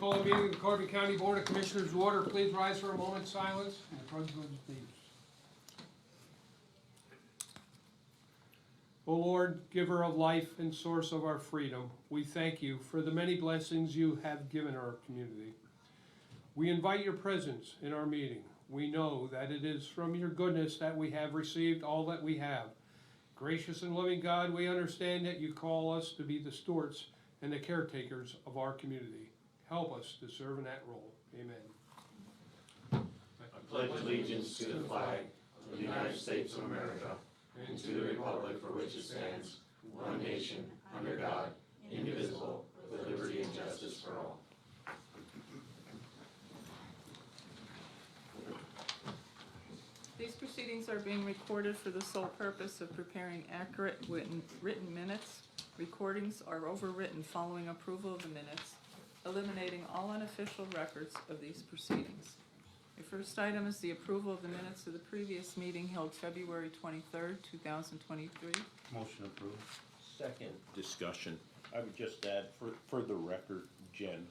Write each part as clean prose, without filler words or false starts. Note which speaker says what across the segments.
Speaker 1: call the meeting of the Carbon County Board of Commissioners to order. Please rise for a moment's silence and the pledge of allegiance. O Lord, giver of life and source of our freedom, we thank you for the many blessings you have given our community. We invite your presence in our meeting. We know that it is from your goodness that we have received all that we have. Gracious and loving God, we understand that you call us to be the stewards and the caretakers of our community. Help us to serve in that role. Amen.
Speaker 2: I pledge allegiance to the flag of the United States of America and to the republic for which it stands, one nation, under God, indivisible, with liberty and justice for all.
Speaker 3: These proceedings are being recorded for the sole purpose of preparing accurate written minutes. Recordings are overwritten following approval of the minutes, eliminating all unofficial records of these proceedings. The first item is the approval of the minutes of the previous meeting held February 23rd, 2023.
Speaker 2: Motion approved.
Speaker 4: Second discussion. I would just add for the record, Jen,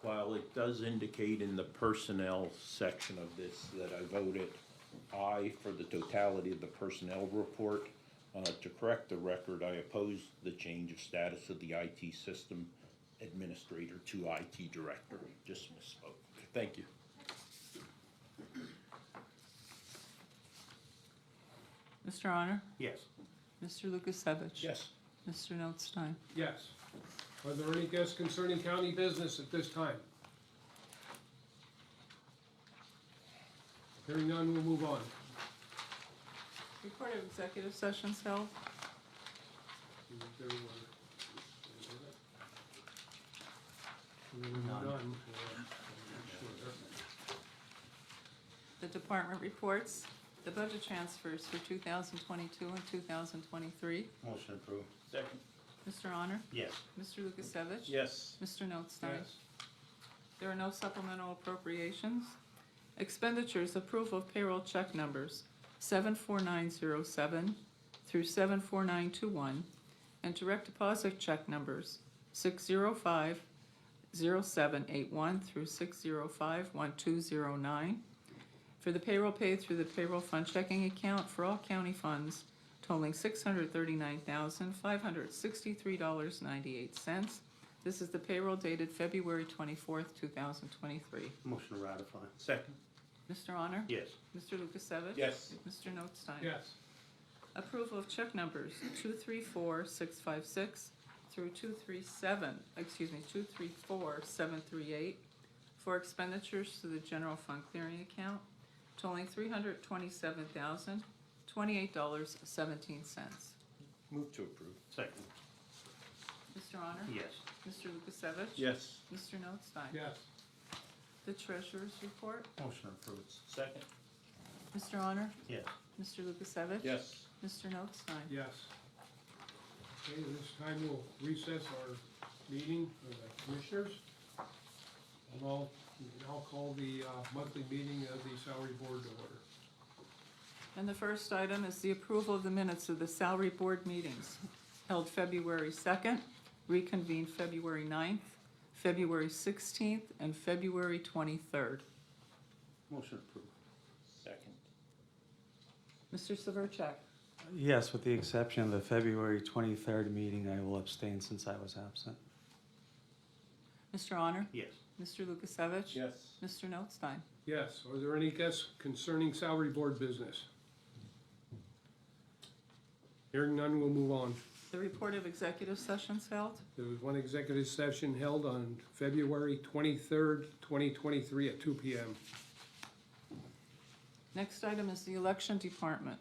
Speaker 4: while it does indicate in the personnel section of this that I voted aye for the totality of the personnel report, to correct the record, I oppose the change of status of the IT system administrator to IT director. Just misspoke. Thank you.
Speaker 3: Mr. Honor?
Speaker 2: Yes.
Speaker 3: Mr. Lukasevich?
Speaker 4: Yes.
Speaker 3: Mr. Notstein?
Speaker 1: Yes. Are there any guests concerning county business at this time? Hearing none, we'll move on.
Speaker 3: Report of executive sessions held.
Speaker 1: None.
Speaker 3: The department reports. The budget transfers for 2022 and 2023.
Speaker 2: Motion approved.
Speaker 4: Second.
Speaker 3: Mr. Honor?
Speaker 2: Yes.
Speaker 3: Mr. Lukasevich?
Speaker 4: Yes.
Speaker 3: Mr. Notstein?
Speaker 1: Yes.
Speaker 3: There are no supplemental appropriations. Expenditures, approval of payroll check numbers 74907 through 74921, and direct deposit check numbers 6050781 through 6051209. For the payroll paid through the payroll fund checking account for all county funds totaling $639,563.98. This is the payroll dated February 24th, 2023.
Speaker 2: Motion to ratify.
Speaker 4: Second.
Speaker 3: Mr. Honor?
Speaker 2: Yes.
Speaker 3: Mr. Lukasevich?
Speaker 4: Yes.
Speaker 3: Mr. Notstein?
Speaker 1: Yes.
Speaker 3: Approval of check numbers 234656 through 234738 for expenditures to the general fund clearing account totaling $327,028.17.
Speaker 4: Move to approve.
Speaker 2: Second.
Speaker 3: Mr. Honor?
Speaker 2: Yes.
Speaker 3: Mr. Lukasevich?
Speaker 4: Yes.
Speaker 3: Mr. Notstein?
Speaker 1: Yes.
Speaker 3: The treasurer's report.
Speaker 2: Motion approved.
Speaker 4: Second.
Speaker 3: Mr. Honor?
Speaker 2: Yes.
Speaker 3: Mr. Lukasevich?
Speaker 4: Yes.
Speaker 3: Mr. Notstein?
Speaker 1: Yes. Okay, this time we'll recess our meeting of the commissioners. And I'll call the monthly meeting of the salary board to order.
Speaker 3: And the first item is the approval of the minutes of the salary board meetings held February 2nd, reconvened February 9th, February 16th, and February 23rd.
Speaker 2: Motion approved.
Speaker 4: Second.
Speaker 3: Mr. Severcek?
Speaker 5: Yes, with the exception of the February 23rd meeting, I will abstain since I was absent.
Speaker 3: Mr. Honor?
Speaker 2: Yes.
Speaker 3: Mr. Lukasevich?
Speaker 4: Yes.
Speaker 3: Mr. Notstein?
Speaker 1: Yes. Are there any guests concerning salary board business? Hearing none, we'll move on.
Speaker 3: The report of executive sessions held.
Speaker 1: There was one executive session held on February 23rd, 2023 at 2 p.m.
Speaker 3: Next item is the election department.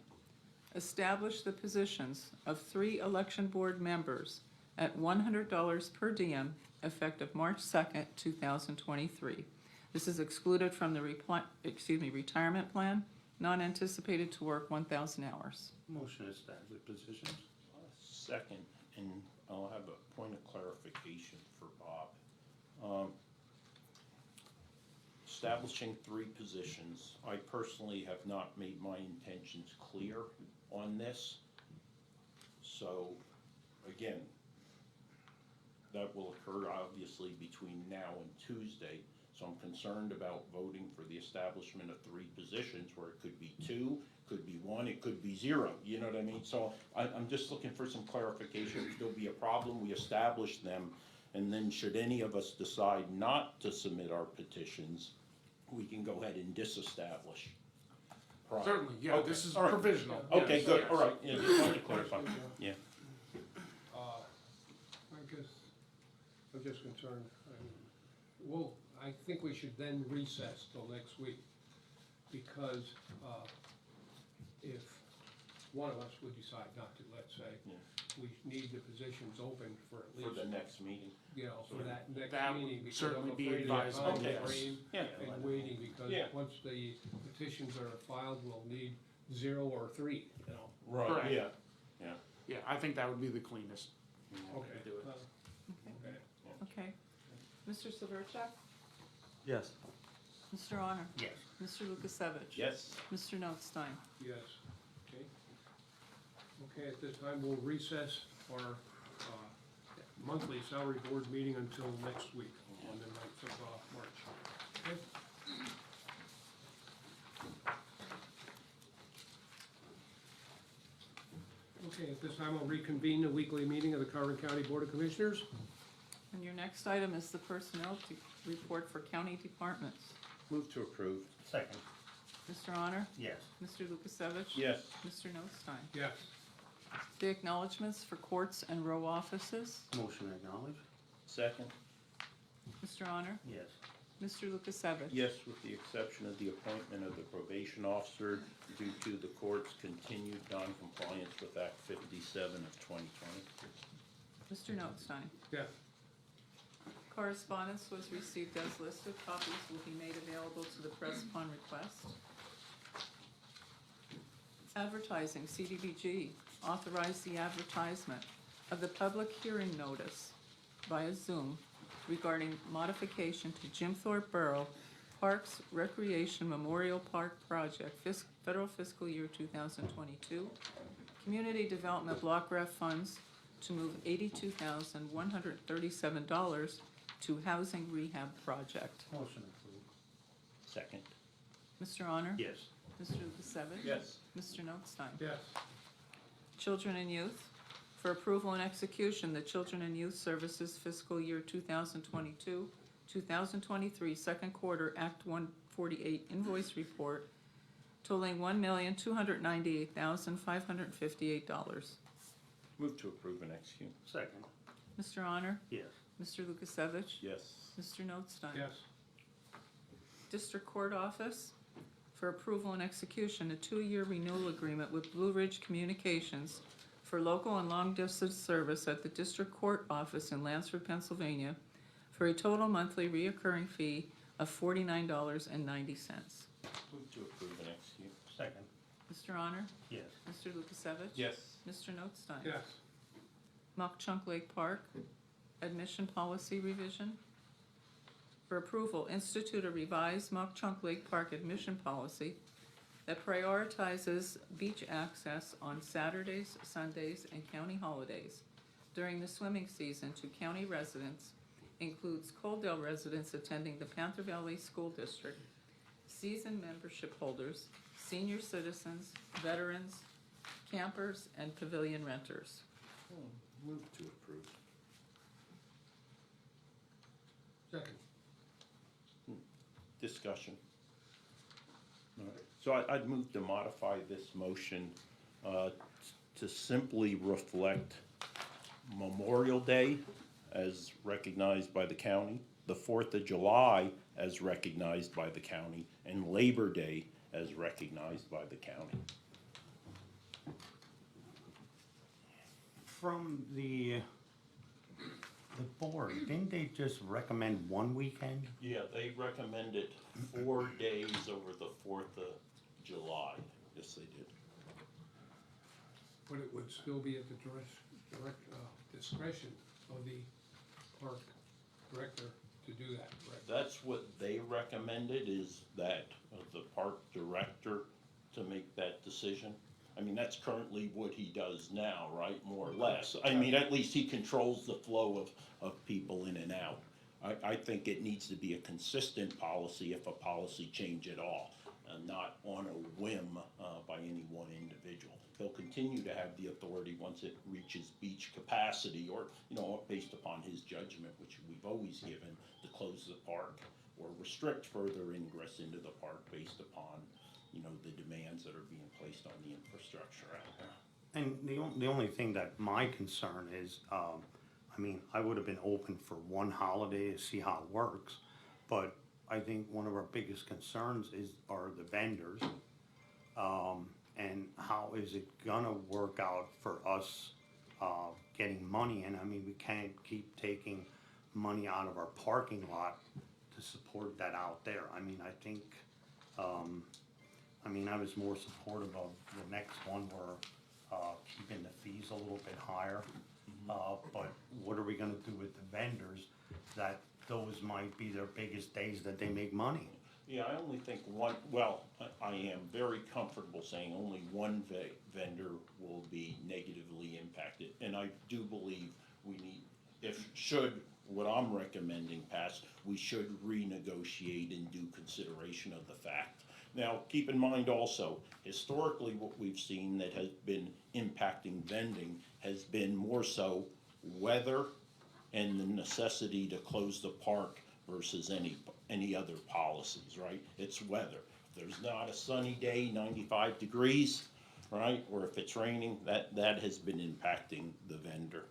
Speaker 3: Establish the positions of 3 election board members at $100 per diem effective March 2nd, 2023. This is excluded from the retirement plan, non-anticipated to work 1,000 hours.
Speaker 2: Motion to establish positions.
Speaker 4: Second, and I'll have a point of clarification for Bob. Establishing 3 positions, I personally have not made my intentions clear on this. So, again, that will occur obviously between now and Tuesday. So I'm concerned about voting for the establishment of 3 positions where it could be 2, could be 1, it could be 0, you know what I mean? So I'm just looking for some clarification. If there'll be a problem, we establish them, and then should any of us decide not to submit our petitions, we can go ahead and disestablish. prior.
Speaker 6: Certainly, yeah,
Speaker 4: Okay,
Speaker 6: this is
Speaker 4: all right.
Speaker 6: provisional.
Speaker 4: Okay,
Speaker 6: Yes,
Speaker 4: good,
Speaker 6: yes.
Speaker 4: all right, yeah, just wanted to clarify, yeah.
Speaker 1: I guess, I'm just concerned, I think we should then recess till next week, because, if one of us would decide not to, let's say,
Speaker 4: Yeah.
Speaker 1: we need the positions open for at
Speaker 4: For the
Speaker 1: least,
Speaker 4: next meeting.
Speaker 1: you know, for that next
Speaker 6: That would
Speaker 1: meeting, because
Speaker 6: certainly
Speaker 1: I'm
Speaker 6: be
Speaker 1: afraid of the
Speaker 6: advisable.
Speaker 1: time
Speaker 4: Okay.
Speaker 1: frame
Speaker 4: Yeah.
Speaker 1: and waiting, because
Speaker 4: Yeah.
Speaker 1: once the petitions are filed, we'll need 0 or 3, you know.
Speaker 4: Right,
Speaker 6: Correct.
Speaker 4: yeah.
Speaker 6: Yeah, I think that would be the cleanest.
Speaker 1: Okay.
Speaker 6: Do it.
Speaker 1: Okay.
Speaker 3: Okay. Mr. Severcek?
Speaker 5: Yes.
Speaker 3: Mr. Honor?
Speaker 6: Yes.
Speaker 3: Mr. Lukasevich?
Speaker 4: Yes,
Speaker 3: Mr. Notstein?
Speaker 1: Yes. Okay. Okay, at this time, we'll recess our monthly salary board meeting until next week, on the 9th of March. Okay? Okay, at this time, I'll reconvene the weekly meeting of the Carver County Board of Commissioners.
Speaker 3: And your next item is the personnel report for county departments.
Speaker 4: move to approve.
Speaker 2: Second.
Speaker 3: Mr. Honor?
Speaker 2: Yes.
Speaker 3: Mr. Lukasevich?
Speaker 4: Yes,
Speaker 3: Mr. Notstein?
Speaker 1: Yes.
Speaker 3: The acknowledgements for courts and row offices.
Speaker 2: Motion acknowledged?
Speaker 4: second.
Speaker 3: Mr. Honor?
Speaker 2: Yes.
Speaker 3: Mr. Lukasevich?
Speaker 4: Yes, with the exception of the appointment of the probation officer due to the court's continued non-compliance with Act 57 of 2020.
Speaker 3: Mr. Notstein?
Speaker 1: Yes.
Speaker 3: Correspondence was received as listed. Copies will be made available to the press upon request. Advertising, CDBG, authorize the advertisement of the public hearing notice via Zoom regarding modification to Jim Thorpe Borough Parks Recreation Memorial Park Project, federal fiscal year 2022. Community Development Block Grant funds to move $82,137 to housing rehab project.
Speaker 2: Motion approved?
Speaker 4: Second.
Speaker 3: Mr. Honor?
Speaker 2: Yes.
Speaker 3: Mr. Lukasevich?
Speaker 4: Yes.
Speaker 3: Mr. Notstein?
Speaker 1: Yes.
Speaker 3: Children and Youth, for approval and execution, the Children and Youth Services fiscal year 2022-2023 second quarter Act 148 invoice report totaling $1,298,558.
Speaker 4: Move to approve and execute.
Speaker 2: Second?
Speaker 3: Mr. Honor?
Speaker 2: Yes.
Speaker 3: Mr. Lukasevich?
Speaker 4: Yes.
Speaker 3: Mr. Notstein?
Speaker 1: Yes.
Speaker 3: District Court Office, for approval and execution, a 2-year renewal agreement with Blue Ridge Communications for local and long-distance service at the District Court Office in Lansford, Pennsylvania, for a total monthly reoccurring fee of $49.90.
Speaker 4: Move to approve and execute.
Speaker 2: Second?
Speaker 3: Mr. Honor?
Speaker 2: Yes.
Speaker 3: Mr. Lukasevich?
Speaker 4: Yes.
Speaker 3: Mr. Notstein?
Speaker 1: Yes.
Speaker 3: Mock Chunk Lake Park, admission policy revision. For approval, institute a revised Mock Chunk Lake Park admission policy that prioritizes beach access on Saturdays, Sundays, and county holidays during the swimming season to county residents, includes Coaldale residents attending the Panther Valley School District, season membership holders, senior citizens, veterans, campers, and pavilion renters.
Speaker 4: Move to approve.
Speaker 1: Second.
Speaker 4: Discussion. All right. So I'd move to modify this motion to simply reflect Memorial Day as recognized by the county, the 4th of July as recognized by the county, and Labor Day as recognized by the county.
Speaker 2: From the board, didn't they just recommend one weekend?
Speaker 4: Yeah, they recommended 4 days over the 4th of July. Yes, they did.
Speaker 1: But it would still be at the discretion of the park director to do that, correct?
Speaker 4: That's what they recommended, is that the park director to make that decision. I I mean, that's currently what he does now, right, more or less. I mean, at least he controls the flow of people in and out. I think it needs to be a consistent policy, if a policy change at all, and not on a whim by any one individual. He'll continue to have the authority once it reaches beach capacity, or, you know, based upon his judgment, which we've always given, to close the park or restrict further ingress into the park based upon, you know, the demands that are being placed on the infrastructure out there.
Speaker 7: And the only thing that my concern is, I mean, I would have been open for one holiday to see how it works, but I think one of our biggest concerns are the vendors. And how is it gonna work out for us, getting money in? I mean, we can't keep taking money out of our parking lot to support that out there. I mean, I think, I was more supportive of the next one where, keeping the fees a little bit higher. But what are we gonna do with the vendors, that those might be their biggest days that they make money?
Speaker 4: Yeah, I only think one, well, I am very comfortable saying only one vendor will be negatively impacted. And I do believe we need, should what I'm recommending pass, we should renegotiate and do consideration of the fact. Now, keep in mind also, historically, what we've seen that has been impacting vending has been more so weather and the necessity to close the park versus any other policies, right? It's weather. If there's not a sunny day, 95 degrees, right, or if it's raining, that has been impacting the vendor.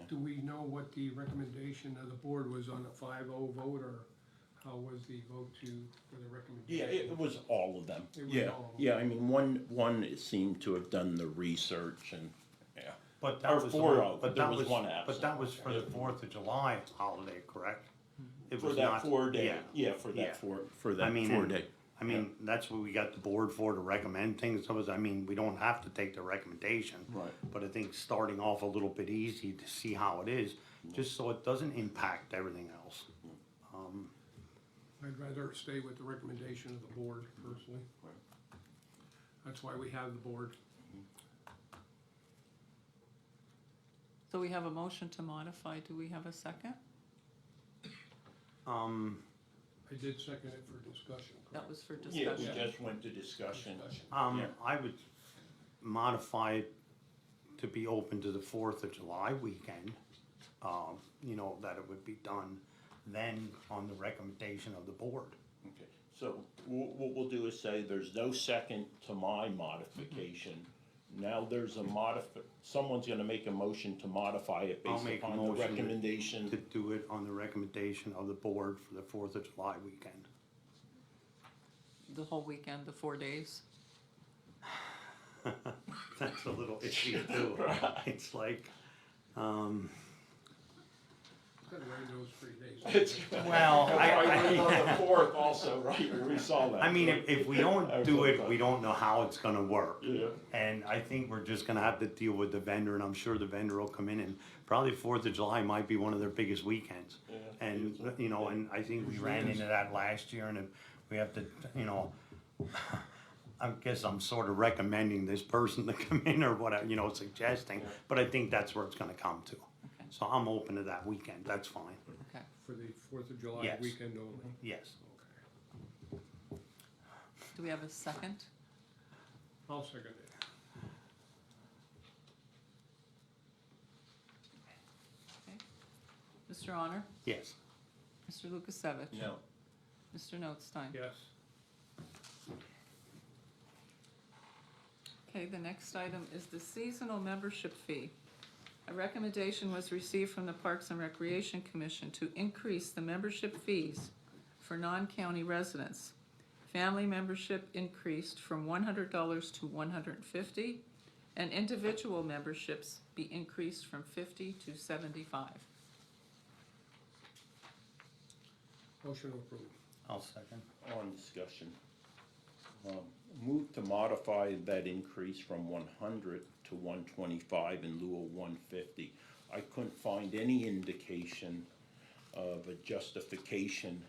Speaker 1: Do we know what the recommendation of the board was on a 5-0 vote, or how was the vote for the recommendation?
Speaker 4: Yeah, it was all of them.
Speaker 1: It was
Speaker 4: Yeah,
Speaker 1: all of them.
Speaker 4: yeah, I mean, one seemed to have done the research and, yeah.
Speaker 7: But
Speaker 4: Or
Speaker 7: that was,
Speaker 4: four,
Speaker 7: but
Speaker 4: there
Speaker 7: that
Speaker 4: was
Speaker 7: was,
Speaker 4: one absent.
Speaker 7: but that was for the 4th of July holiday, correct? It
Speaker 4: For
Speaker 7: was
Speaker 4: that
Speaker 7: not-
Speaker 4: 4 day,
Speaker 7: yeah.
Speaker 4: yeah, for
Speaker 7: Yeah.
Speaker 4: that for
Speaker 7: I
Speaker 4: that
Speaker 7: mean,
Speaker 4: 4 day.
Speaker 7: I mean, that's what we got the board for, to recommend things. So, I mean, we don't have to take the recommendation.
Speaker 4: Right.
Speaker 7: But I think starting off a little bit easy to see how it is, just so it doesn't impact everything else.
Speaker 1: I'd rather stay with the recommendation of the board personally.
Speaker 4: Right.
Speaker 1: That's why we have the board.
Speaker 3: So we have a motion to modify, do we have a second?
Speaker 1: I did second it for discussion.
Speaker 3: That was for
Speaker 4: Yeah, we
Speaker 3: discussion.
Speaker 4: just went to discussion. Yeah.
Speaker 7: I would modify it to be open to the 4th of July weekend. You know, that it would be done then on the recommendation of the board.
Speaker 4: Okay, so what we'll do is say there's no second to my modification. Now there's a someone's gonna make a motion to modify it
Speaker 7: I'll
Speaker 4: based
Speaker 7: make a
Speaker 4: upon the
Speaker 7: motion
Speaker 4: recommendation.
Speaker 7: to do it on the recommendation of the board for the 4th of July weekend.
Speaker 3: The whole weekend, the 4 days?
Speaker 7: That's a little issue too. It's like,
Speaker 1: It's gonna rain those 3 days.
Speaker 7: well,
Speaker 4: Right, on the 4th also, right, we saw that.
Speaker 7: I mean, if we don't do it, we don't know how it's gonna work.
Speaker 4: Yeah.
Speaker 7: And I think we're just gonna have to deal with the vendor, and I'm sure the vendor will come in, and probably 4th of July might be one of their biggest weekends.
Speaker 4: Yeah.
Speaker 7: And, you know, and I think we ran into that last year, and if we have to, you know, I guess I'm sort of recommending this person to come in or whatever, you know, suggesting, but I think that's where it's gonna come to.
Speaker 3: Okay.
Speaker 7: So I'm open to that weekend, that's fine,
Speaker 3: Okay.
Speaker 1: For the 4th of July
Speaker 7: Yes.
Speaker 1: weekend only.
Speaker 7: yes.
Speaker 1: Okay.
Speaker 3: Do we have a second?
Speaker 1: I'll second it.
Speaker 3: Okay. Mr. Honor?
Speaker 7: Yes.
Speaker 3: Mr. Lukasevich?
Speaker 4: No.
Speaker 3: Mr. Notstein?
Speaker 1: Yes.
Speaker 3: Okay, the next item is the seasonal membership fee. A recommendation was received from the Parks and Recreation Commission to increase the membership fees for non-county residents. Family membership increased from $100 to $150, and individual memberships be increased from $50 to $75.
Speaker 1: Motion approved.
Speaker 7: I'll second.
Speaker 4: On discussion. Move to modify that increase from 100 to 125 in lieu of 150. I couldn't find any indication of a justification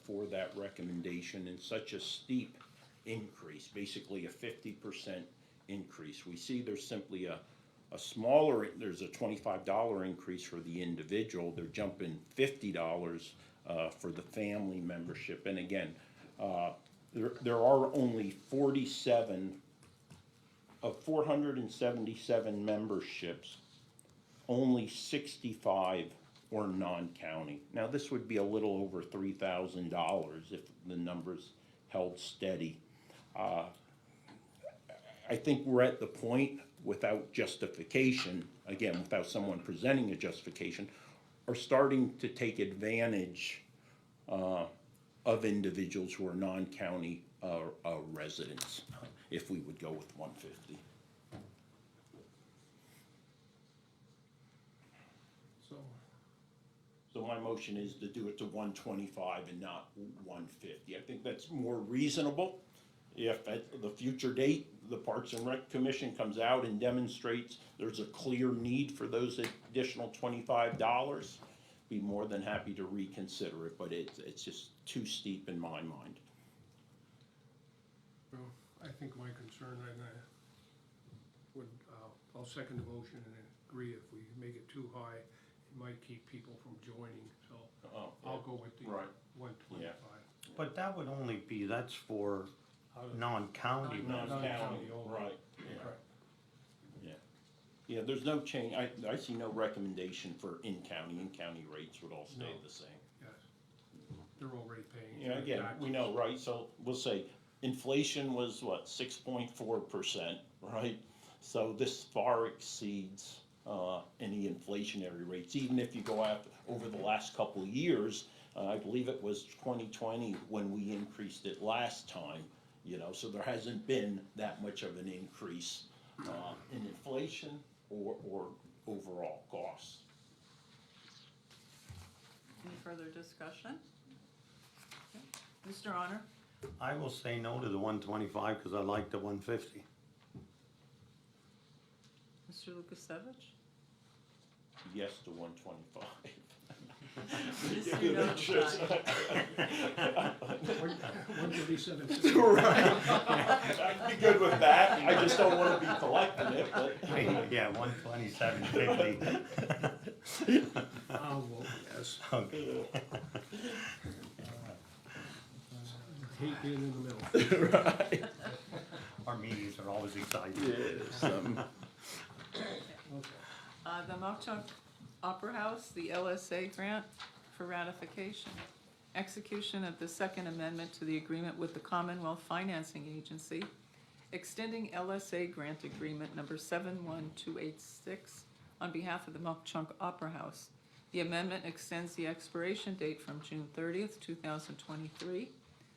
Speaker 4: for that recommendation in such a steep increase, basically a 50% increase. We see there's simply a smaller, there's a $25 increase for the individual. They're jumping $50 for the family membership. And again, there are only 47 of 477 memberships, only 65 or non-county. Now, this would be a little over $3,000 if the numbers held steady. I think we're at the point, without justification, again, without someone presenting a justification, are starting to take advantage of individuals who are non-county residents, if we would go with 150. So my motion is to do it to 125 and not 150. I think that's more reasonable. If at the future date, the Parks and Rec Commission comes out and demonstrates there's a clear need for those additional $25, be more than happy to reconsider it, but it's just too steep in my mind.
Speaker 1: Well, I think my concern, and I'll second the motion and agree if we make it too high, it might keep people from joining, so I'll go with the
Speaker 4: Right.
Speaker 1: 125.
Speaker 7: But that would only be, that's for non-county.
Speaker 1: Non-county only.
Speaker 4: Right.
Speaker 1: Right.
Speaker 4: Yeah, there's no change, I see no recommendation for in-county rates would all stay
Speaker 1: No.
Speaker 4: the same.
Speaker 1: Yes, they're already paying.
Speaker 4: Yeah, again, we know, right, so we'll say inflation was what, 6.4%, right? So this far exceeds any inflationary rates, even if you go out over the last couple of years. I believe it was 2020 when we increased it last time, so there hasn't been that much of an increase in inflation or overall costs.
Speaker 3: Any further discussion? Okay. Mr. Honor?
Speaker 7: I will say no to the 125 because I like the 150.
Speaker 3: Mr. Lukasevich?
Speaker 4: Yes to 125.
Speaker 3: Mr. Notstein?
Speaker 1: 137.
Speaker 4: Right. I'd be good with that, I just don't wanna be collecting it, but.
Speaker 7: Yeah, 127.50.
Speaker 1: I'll vote yes.
Speaker 7: Okay.
Speaker 1: Hate being in the middle.
Speaker 4: Right.
Speaker 7: Our meetings are always exciting.
Speaker 4: Yes,
Speaker 3: The Mock-Chunk Opera House, the LSA grant for ratification. Execution of the Second Amendment to the agreement with the Commonwealth Financing Agency, extending LSA grant agreement number 71286 on behalf of the Mock-Chunk Opera House. The amendment extends the expiration date from June 30th, 2023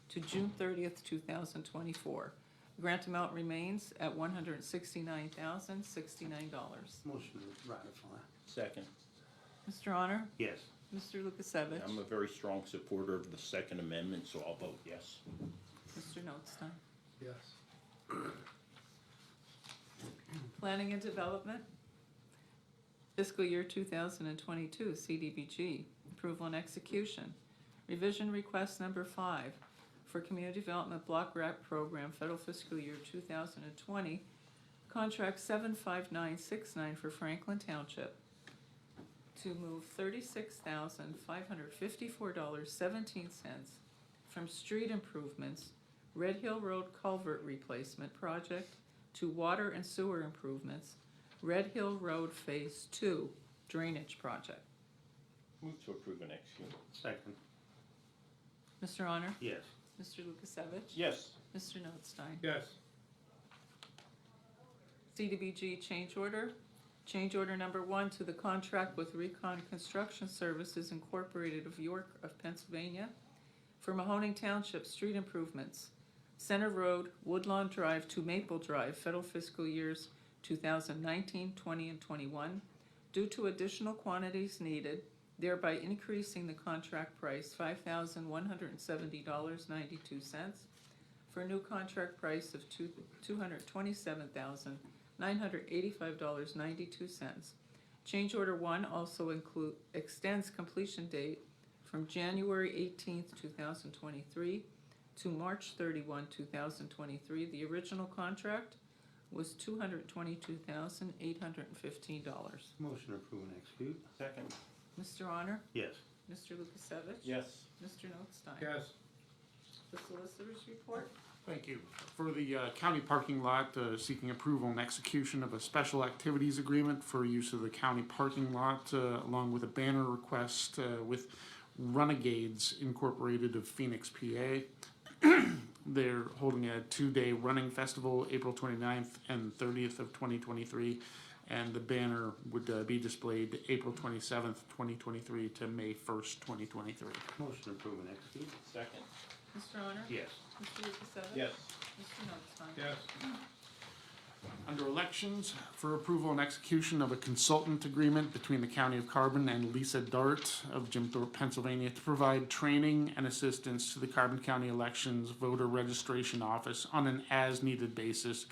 Speaker 3: to June 30th, 2024. The grant amount remains at $169,069.
Speaker 7: Motion to ratify.
Speaker 4: Second,
Speaker 3: Mr. Honor?
Speaker 7: Yes.
Speaker 3: Mr. Lukasevich?
Speaker 4: I'm a very strong supporter of the Second Amendment, so I'll vote yes.
Speaker 3: Mr. Notstein?
Speaker 1: Yes.
Speaker 3: Planning and Development, fiscal year 2022, CDBG, approval and execution. Revision request number 5 for Community Development Block Grant Program, federal fiscal year 2020, contract 75969 for Franklin Township to move $36,554.17 from street improvements, Red Hill Road culvert replacement project, to water and sewer improvements, Red Hill Road Phase 2 drainage project.
Speaker 4: Move to approve and execute.
Speaker 7: Second.
Speaker 3: Mr. Honor?
Speaker 7: Yes.
Speaker 3: Mr. Lukasevich?
Speaker 4: Yes.
Speaker 3: Mr. Notstein?
Speaker 1: Yes.
Speaker 3: CDBG change order. Change order number 1 to the contract with Recon Construction Services Incorporated of York of Pennsylvania for Mahoning Township street improvements. Center Road, Woodlawn Drive to Maple Drive, federal fiscal years 2019, 20, and 21, due to additional quantities needed, thereby increasing the contract price $5,170.92 for a new contract price of $227,985.92. Change order 1 also extends completion date from January 18th, 2023 to March 31, 2023. The original contract was $222,815.
Speaker 7: Motion to approve and execute.
Speaker 4: Second.
Speaker 3: Mr. Honor?
Speaker 7: Yes.
Speaker 3: Mr. Lukasevich?
Speaker 4: Yes.
Speaker 3: Mr. Notstein?
Speaker 1: Yes.
Speaker 3: The solicitor's report?
Speaker 6: Thank you. For the county parking lot, seeking approval and execution of a special activities agreement for use of the county parking lot, along with a banner request with Renegades Incorporated of Phoenix, PA. They're holding a 2-day running festival, April 29th and 30th of 2023. And the banner would be displayed April 27th, 2023 to May 1st, 2023.
Speaker 7: Motion to approve and execute.
Speaker 4: Second.
Speaker 3: Mr. Honor?
Speaker 7: Yes.
Speaker 3: Mr. Lukasevich?
Speaker 4: Yes.
Speaker 3: Mr. Notstein?
Speaker 1: Yes.
Speaker 6: Under elections, for approval and execution of a consultant agreement between the County of Carbon and Lisa Dart of Jim Thorpe, Pennsylvania, to provide training and assistance to the Carbon County Elections Voter Registration Office on an as-needed basis.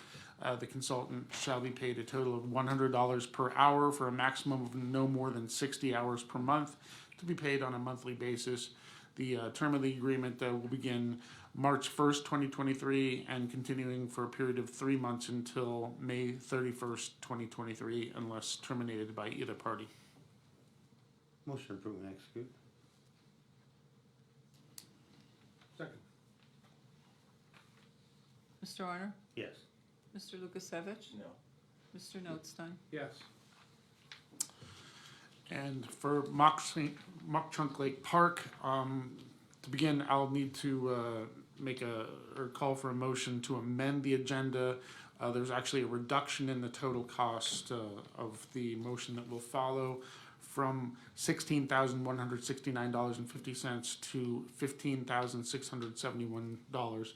Speaker 6: The consultant shall be paid a total of $100 per hour for a maximum of no more than 60 hours per month, to be paid on a monthly basis. The term of the agreement will begin March 1st, 2023, and continuing for a period of 3 months until May 31st, 2023, unless terminated by either party.
Speaker 7: Motion to approve and execute.
Speaker 1: Second.
Speaker 3: Mr. Honor?
Speaker 7: Yes.
Speaker 3: Mr. Lukasevich?
Speaker 4: No.
Speaker 3: Mr. Notstein?
Speaker 1: Yes.
Speaker 6: And for Mock Chunk Lake Park, to begin, I'll need to call for a motion to amend the agenda. There's actually a reduction in the total cost of the motion that will follow from $16,169.50 to $15,671,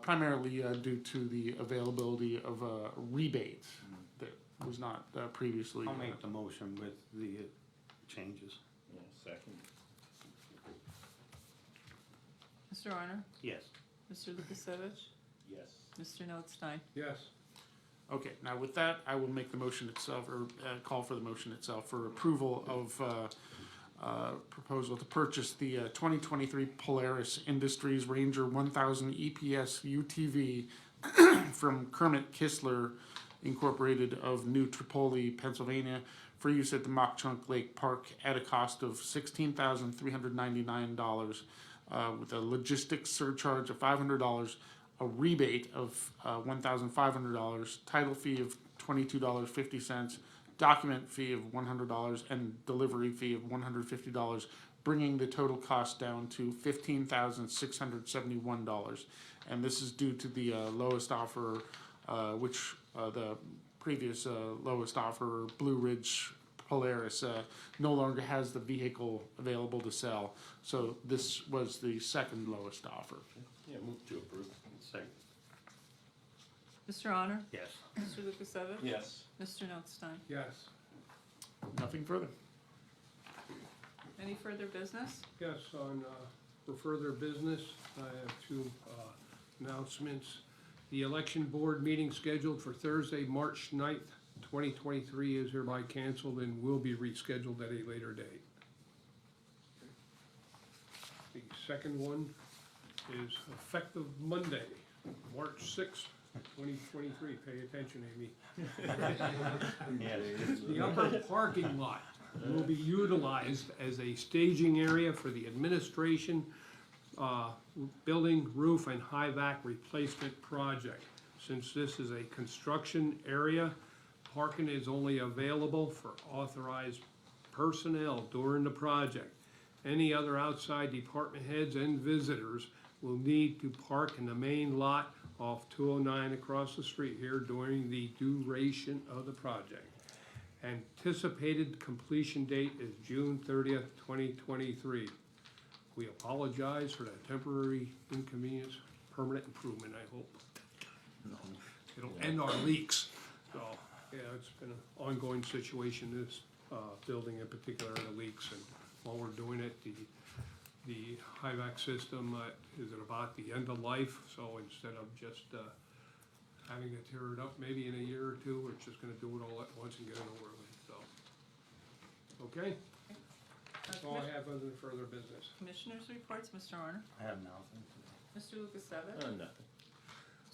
Speaker 6: primarily due to the availability of a rebate that was not previously.
Speaker 7: I'll make the motion with the changes.
Speaker 4: Yeah, second.
Speaker 3: Mr. Honor?
Speaker 7: Yes.
Speaker 3: Mr. Lukasevich?
Speaker 4: Yes.
Speaker 3: Mr. Notstein?
Speaker 1: Yes.
Speaker 6: Okay, now with that, I will make the motion itself, or call for the motion itself for approval of proposal to purchase the 2023 Polaris Industries Ranger 1000 EPS UTV from Kermit Kistler Incorporated of New Tripoli, Pennsylvania, for use at the Mock Chunk Lake Park at a cost of $16,399, with a logistics surcharge of $500, a rebate of $1,500, title fee of $22.50, document fee of $100, and delivery fee of $150, bringing the total cost down to $15,671. And this is due to the lowest offer, which the previous lowest offer, Blue Ridge Polaris, no longer has the vehicle available to sell. So this was the second lowest offer.
Speaker 4: Yeah, move to approve.
Speaker 7: Second.
Speaker 3: Mr. Honor?
Speaker 7: Yes.
Speaker 3: Mr. Lukasevich?
Speaker 4: Yes.
Speaker 3: Mr. Notstein?
Speaker 1: Yes.
Speaker 6: Nothing further.
Speaker 3: Any further business?
Speaker 1: Yes, for further business, I have two announcements. The election board meeting scheduled for Thursday, March 9th, 2023 is hereby canceled and will be rescheduled at a later date. The second one is effective Monday, March 6th, 2023. Pay attention, Amy.
Speaker 7: Yes.
Speaker 1: The upper parking lot will be utilized as a staging area for the administration, building, roof, and high-vac replacement project. Since this is a construction area, parking is only available for authorized personnel during the project. Any other outside department heads and visitors will need to park in the main lot off 209 across the street here during the duration of the project. Anticipated completion date is June 30th, 2023. We apologize for that temporary inconvenience, permanent improvement, I hope. It'll end our leaks. So, yeah, it's been an ongoing situation, this building in particular, the leaks. And while we're doing it, the high-vac system is at about the end of life. So instead of just having to tear it up maybe in a year or two, we're just gonna do it all at once and get it over with, so. Okay, that's all I have other than further business.
Speaker 3: Commissioners' reports, Mr. Honor?
Speaker 7: I have nothing.
Speaker 3: Mr. Lukasevich?
Speaker 4: Nothing.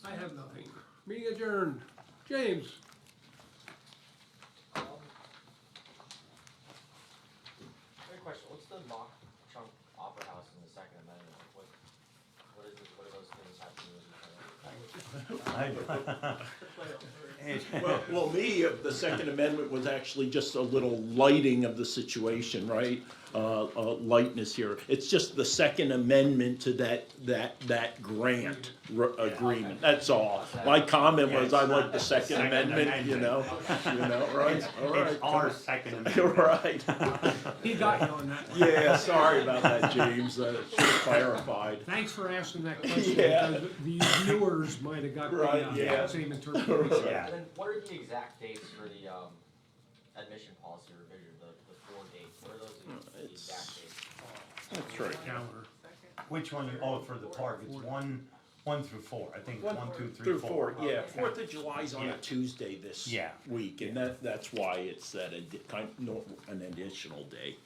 Speaker 1: I have nothing. Meeting adjourned. James?
Speaker 8: I have a question. What's the mock trunk opera house in the Second Amendment? What is it? What do those things have to do with each other?
Speaker 4: Well, me, the Second Amendment was actually just a little lighting of the situation, right? Lightness here. It's just the Second Amendment to that grant agreement, that's all. My comment was, I like the Second Amendment, you know, right? All right.
Speaker 7: It's our Second Amendment.
Speaker 4: Right.
Speaker 1: He got you on that one.
Speaker 4: Yeah, sorry about that, James, should have clarified.
Speaker 1: Thanks for asking that question,
Speaker 4: Yeah.
Speaker 1: because the viewers might have got
Speaker 4: Right,
Speaker 1: the
Speaker 4: yeah.
Speaker 1: same interpretation.
Speaker 7: Yeah.
Speaker 8: And then what are the exact dates for the admission policy revision? The 4 dates. What are those the exact dates?
Speaker 4: That's right.
Speaker 1: Calendar.
Speaker 7: Which one, oh, for the park, it's one through 4, I think, 1, 2, 3,
Speaker 4: Through
Speaker 7: 4.
Speaker 4: yeah, 4th of July's on a Tuesday this
Speaker 7: Yeah.
Speaker 4: week, and that's why it's set an additional day.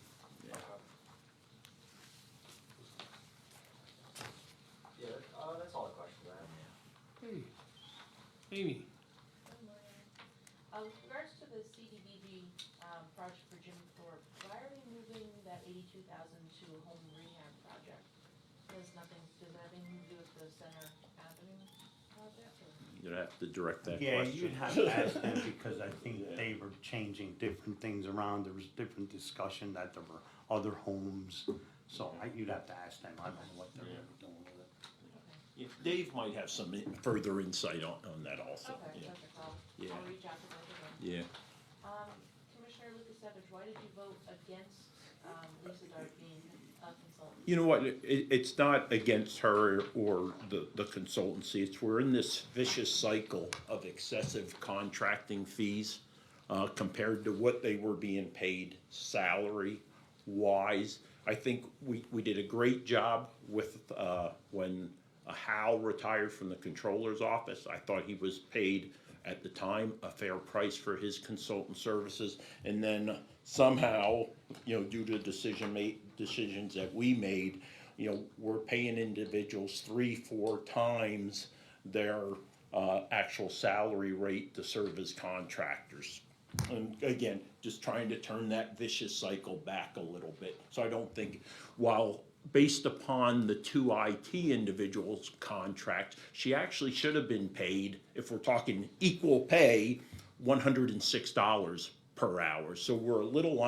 Speaker 8: Yeah, that's all the questions I have.
Speaker 1: Hey, Amy?
Speaker 9: With regards to the CDBG project for Jim Thorpe, why are we moving that 82,000 to a home rehab project? Does that have anything to do with the Center Avenue project, or?
Speaker 4: You'd have to direct that
Speaker 7: Yeah,
Speaker 4: question.
Speaker 7: you'd have to ask them, because I think they were changing different things around, there was different discussion that there were other homes, so you'd have to ask them, I don't know what they're gonna be doing with it.
Speaker 4: Yeah, Dave might have some further insight on that also.
Speaker 9: Okay,
Speaker 4: Yeah.
Speaker 9: perfect,
Speaker 4: Yeah.
Speaker 9: I'll reach out to both of them.
Speaker 4: Yeah.
Speaker 9: Commissioner Lucas Evans, why did you vote against Lisa Dart being a consultant?
Speaker 4: You know what, it's not against her or the consultancy, we're in this vicious cycle of excessive contracting fees compared to what they were being paid salary-wise. I think we did a great job with, when Hal retired from the controller's office. I thought he was paid, at the time, a fair price for his consultant services. And then somehow, due to decisions that we made, we're paying individuals 3-4 times their actual salary rate to serve as contractors. And again, just trying to turn that vicious cycle back a little bit. So I don't think, while based upon the 2 IT individuals' contract, she actually should have been paid, if we're talking equal pay, $106 per hour. So we're a little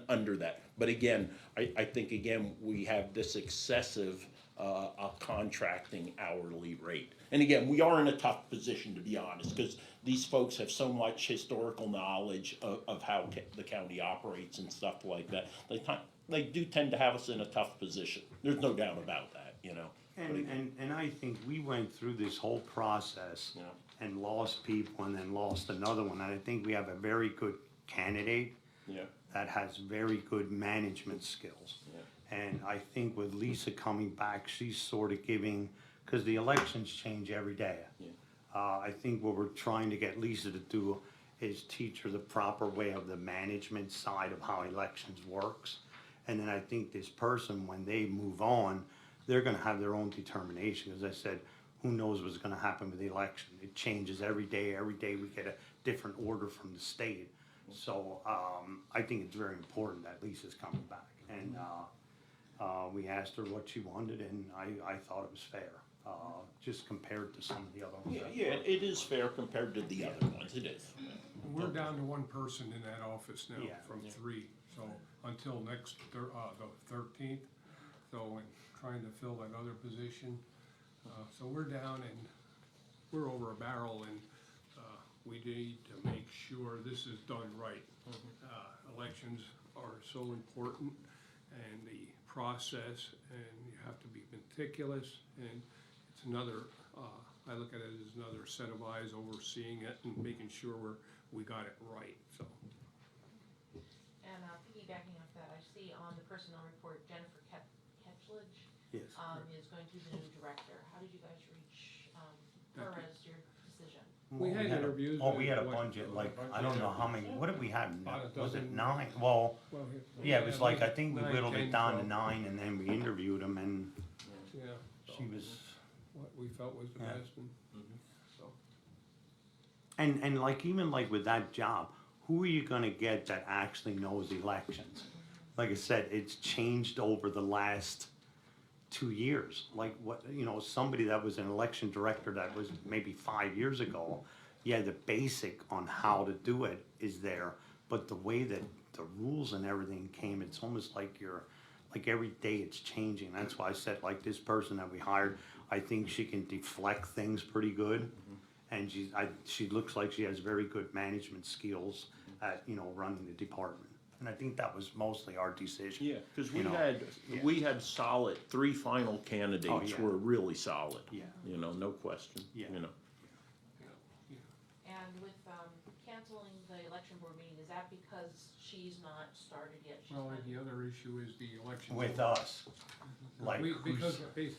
Speaker 4: under that. But again, I think, we have this excessive contracting hourly rate. And again, we are in a tough position, to be honest, because these folks have so much historical knowledge of how the county operates and stuff like that. They do tend to have us in a tough position. There's no doubt about that,
Speaker 7: And I think we went through this whole process
Speaker 4: Yeah.
Speaker 7: and lost people and then lost another one, and I think we have a very good candidate
Speaker 4: Yeah.
Speaker 7: that has very good management skills.
Speaker 4: Yeah.
Speaker 7: And I think with Lisa coming back, she's sort of giving, because the elections change every day.
Speaker 4: Yeah.
Speaker 7: I think what we're trying to get Lisa to do is teach her the proper way of the management side of how elections works. And then I think this person, when they move on, they're gonna have their own determination. As I said, who knows what's gonna happen with the election? It changes every day. Every day we get a different order from the state. So I think it's very important that Lisa's coming back. And we asked her what she wanted, and I thought it was fair, just compared to some of the other ones.
Speaker 4: Yeah, it is fair compared to the other ones, it is.
Speaker 1: We're down to 1 person in that office now,
Speaker 7: Yeah.
Speaker 1: from 3, so until next, the 13th. So I'm trying to fill that other position. So we're down, and we're over a barrel, and we need to make sure this is done right. Elections are so important, and the process, and you have to be meticulous, and it's another, I look at it as another set of eyes overseeing it and making sure we got it right, so.
Speaker 9: And piggybacking off that, I see on the personnel report, Jennifer Ketchledge
Speaker 7: Yes.
Speaker 9: is going to be the new director. How did you guys reach her as your decision?
Speaker 1: We had interviews.
Speaker 7: Oh, we had a
Speaker 1: and
Speaker 7: bunch of, like, I don't know how many, what did we have?
Speaker 1: About a
Speaker 7: Was it
Speaker 1: dozen.
Speaker 7: 9? Well,
Speaker 1: Well,
Speaker 7: yeah, it was like, I think we
Speaker 1: 9,
Speaker 7: whittled
Speaker 1: 10,
Speaker 7: it down to
Speaker 1: 12.
Speaker 7: 9, and then we interviewed them, and
Speaker 1: Yeah.
Speaker 7: she was,
Speaker 1: What we felt was the
Speaker 7: Yeah.
Speaker 1: best, and so.
Speaker 7: And like, even like with that job, who are you gonna get that actually knows elections? Like I said, it's changed over the last 2 years. Like what, you know, somebody that was an election director that was maybe 5 years ago, yeah, the basic on how to do it is there, but the way that the rules and everything came, it's almost like like every day it's changing. That's why I said, like, this person that we hired, I think she can deflect things pretty good. And she looks like she has very good management skills at, you know, running the department. And I think that was mostly our decision.
Speaker 4: Yeah, because
Speaker 7: You know,
Speaker 4: we had solid, 3 final candidates
Speaker 7: Oh, yeah.
Speaker 4: were really solid.
Speaker 7: Yeah.
Speaker 4: You know, no question,
Speaker 7: Yeah.
Speaker 4: you know.
Speaker 9: And with, canceling the election board meeting, is that because she's not started yet? She's
Speaker 1: Well,
Speaker 9: not-
Speaker 1: the other issue is the election.
Speaker 7: With us, like,
Speaker 1: Because,
Speaker 7: who's,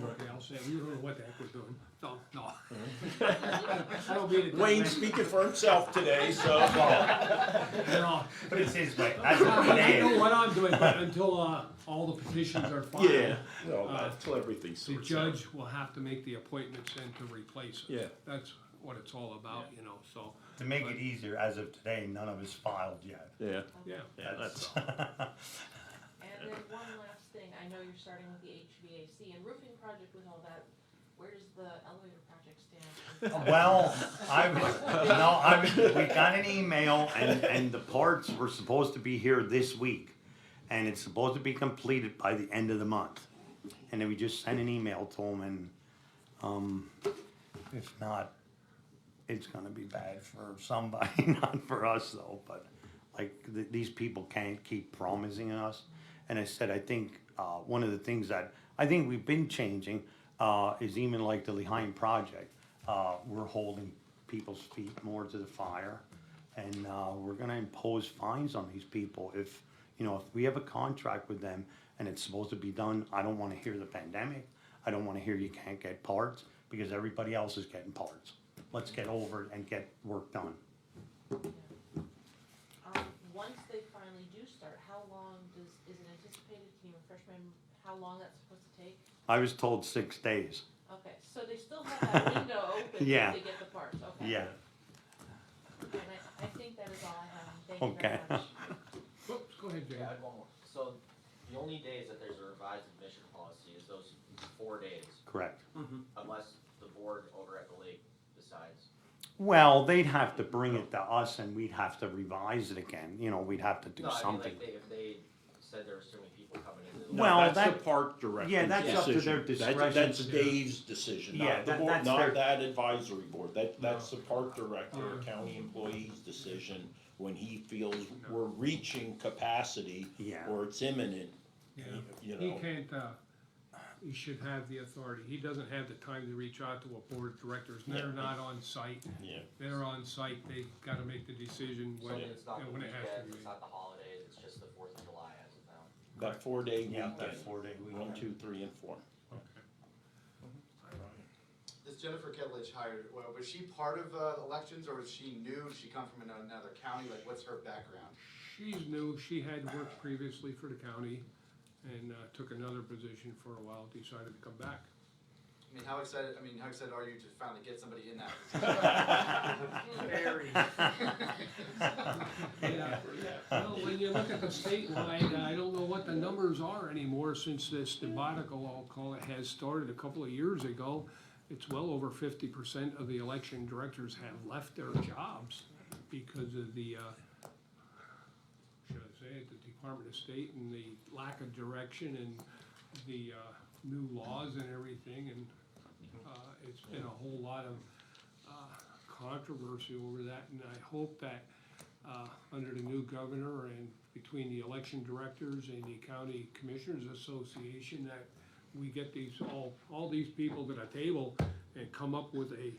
Speaker 1: okay, I'll say, we don't know what the heck we're doing. No. I don't mean it. that
Speaker 4: Wayne
Speaker 1: way.
Speaker 4: speaking for himself today, so.
Speaker 1: No.
Speaker 7: but it's his way, as of
Speaker 1: I
Speaker 7: today.
Speaker 1: know what I'm doing, but until, all the petitions are filed.
Speaker 4: Yeah, no,
Speaker 1: Uh,
Speaker 4: until everything
Speaker 1: The
Speaker 4: sorts out.
Speaker 1: judge will have to make the appointments and to replace it.
Speaker 4: Yeah.
Speaker 1: That's what it's all about, you know, so,
Speaker 7: To make it easier, as of today, none of us filed yet.
Speaker 4: Yeah,
Speaker 1: yeah.
Speaker 4: yeah, that's,
Speaker 9: And then one last thing, I know you're starting with the HVAC and roofing project with all that, where does the elevator project stand?
Speaker 7: Well, we got an email and the parts were supposed to be here this week. And it's supposed to be completed by the end of the month. And then we just sent an email to them and, if not, it's gonna be bad for somebody, not for us though, but like, these people can't keep promising us. And I said, I think, one of the things that I think we've been changing, is even like the Lehigh project. We're holding people's feet more to the fire. And, we're gonna impose fines on these people if, you know, if we have a contract with them and it's supposed to be done, I don't wanna hear the pandemic. I don't wanna hear you can't get parts because everybody else is getting parts. Let's get over it and get work done.
Speaker 9: Once they finally do start, how long is it anticipated, can you refresh my, how long that's supposed to take?
Speaker 7: I was told 6 days.
Speaker 9: Okay, so they still have that window open
Speaker 7: Yeah.
Speaker 9: to get the parts, okay?
Speaker 7: Yeah,
Speaker 9: And I think that is all I have, thank you
Speaker 7: Okay.
Speaker 9: very much.
Speaker 1: Oops, go ahead, Jay.
Speaker 8: Yeah, I had one more. So, the only days that there's a revised admission policy is those 4 days,
Speaker 7: correct.
Speaker 8: unless the board over at the lake decides.
Speaker 7: Well, they'd have to bring it to us and we'd have to revise it again, you know, we'd have to do
Speaker 8: No, I mean,
Speaker 7: something.
Speaker 8: like, if they said there was too many people coming in.
Speaker 7: Well,
Speaker 4: no, that's
Speaker 7: that-
Speaker 4: the park director's
Speaker 7: yeah, that's up to their
Speaker 4: decision.
Speaker 7: discretion.
Speaker 4: That's Dave's decision,
Speaker 7: Yeah,
Speaker 4: not the
Speaker 7: that-
Speaker 4: board,
Speaker 7: that's
Speaker 4: not
Speaker 7: their-
Speaker 4: that advisory board. That's the park director,
Speaker 1: No.
Speaker 4: county employee's decision when he feels we're reaching capacity
Speaker 7: Yeah.
Speaker 4: or it's imminent,
Speaker 1: Yeah.
Speaker 4: you
Speaker 1: He
Speaker 4: know.
Speaker 1: can't, he should have the authority. He doesn't have the time to reach out to a board of directors. They're not on site.
Speaker 4: Yeah.
Speaker 1: They're on site. They've gotta make the decision
Speaker 8: So
Speaker 1: when,
Speaker 8: it's not the
Speaker 1: when it has to
Speaker 8: weekends,
Speaker 1: be.
Speaker 8: it's not the holidays, it's just the 4th of July as of now.
Speaker 4: That 4-day
Speaker 7: Yeah,
Speaker 4: weekend.
Speaker 7: that 4-day
Speaker 4: 1,
Speaker 7: weekend.
Speaker 4: 2, 3, and 4.
Speaker 1: Okay.
Speaker 10: This Jennifer Kedlich hired, well, was she part of elections or was she new? Did she come from another county? Like, what's her background?
Speaker 1: She's new. She had worked previously for the county and took another position for a while, decided to come back.
Speaker 10: I mean, how excited are you to finally get somebody in that position?
Speaker 1: Very. Yeah. Well, when you look at the statewide, I don't know what the numbers are anymore since this debacle, I'll call it, has started a couple of years ago. It's well over 50% of the election directors have left their jobs because of the, should I say it, the Department of State and the lack of direction and the new laws and everything. And it's been a whole lot of controversy over that, and I hope that under the new governor and between the election directors and the county commissioners association, that we get these, all these people to the table and come up with a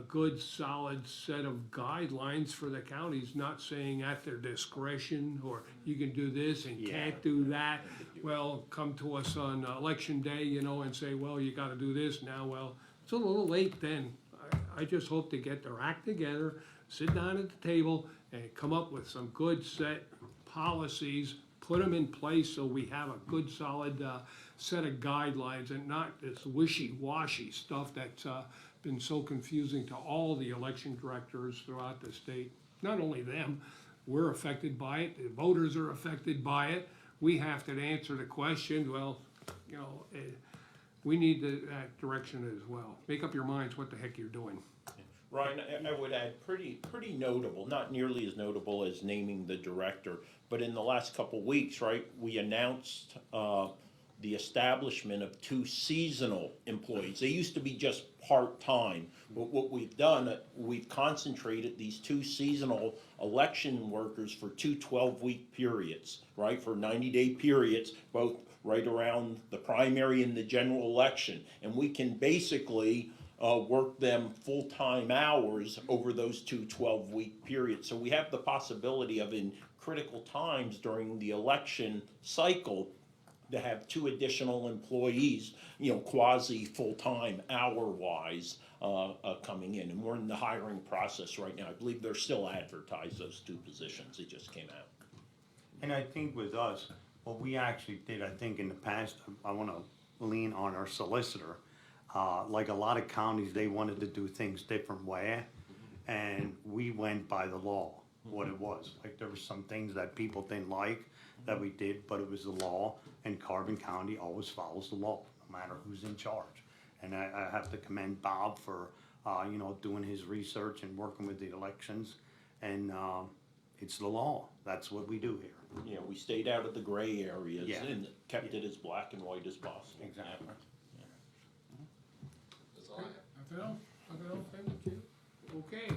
Speaker 1: good, solid set of guidelines for the counties, not saying at their discretion, or you can do this and can't do that. Well, come to us on election day, you know, and say, well, you gotta do this now. Well, it's a little late then. I just hope to get their act together, sit down at the table and come up with some good set policies, put them in place so we have a good solid set of guidelines and not this wishy-washy stuff that's been so confusing to all the election directors throughout the state. Not only them, we're affected by it, the voters are affected by it. We have to answer the question, well, you know, we need that direction as well. Make up your minds what the heck you're doing.
Speaker 4: Ryan, I would add pretty notable, not nearly as notable as naming the director, but in the last couple weeks, right, we announced the establishment of 2 seasonal employees. They used to be just part-time, but what we've done, we've concentrated these 2 seasonal election workers for 2 12-week periods, right, for 90-day periods, both right around the primary and the general election. And we can basically work them full-time hours over those 2 12-week periods. So we have the possibility of, in critical times during the election cycle, to have 2 additional employees, you know, quasi full-time hour-wise, coming in. And we're in the hiring process right now. I believe they're still advertised, those 2 positions. They just came out.
Speaker 7: And I think with us, what we actually did, I think in the past, I wanna lean on our solicitor. Like a lot of counties, they wanted to do things different way, and we went by the law, what it was. Like there were some things that people didn't like that we did, but it was the law, and Carbon County always follows the law, no matter who's in charge. And I have to commend Bob for, you know, doing his research and working with the elections, and it's the law. That's what we do here.
Speaker 4: You know, we stayed out of the gray areas
Speaker 7: Yeah.
Speaker 4: and kept it as black and white as possible.
Speaker 7: Exactly.
Speaker 10: That's all I have.
Speaker 1: Nothing else? Nothing else, thank you. Okay.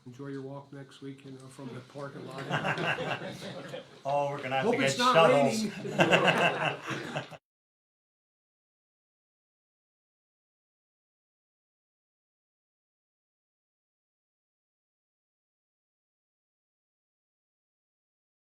Speaker 1: Enjoy your walk next week, you know, from the parking lot.
Speaker 7: Oh, we're gonna have
Speaker 1: Hope
Speaker 7: to get
Speaker 1: it's not
Speaker 7: shovels.
Speaker 1: raining.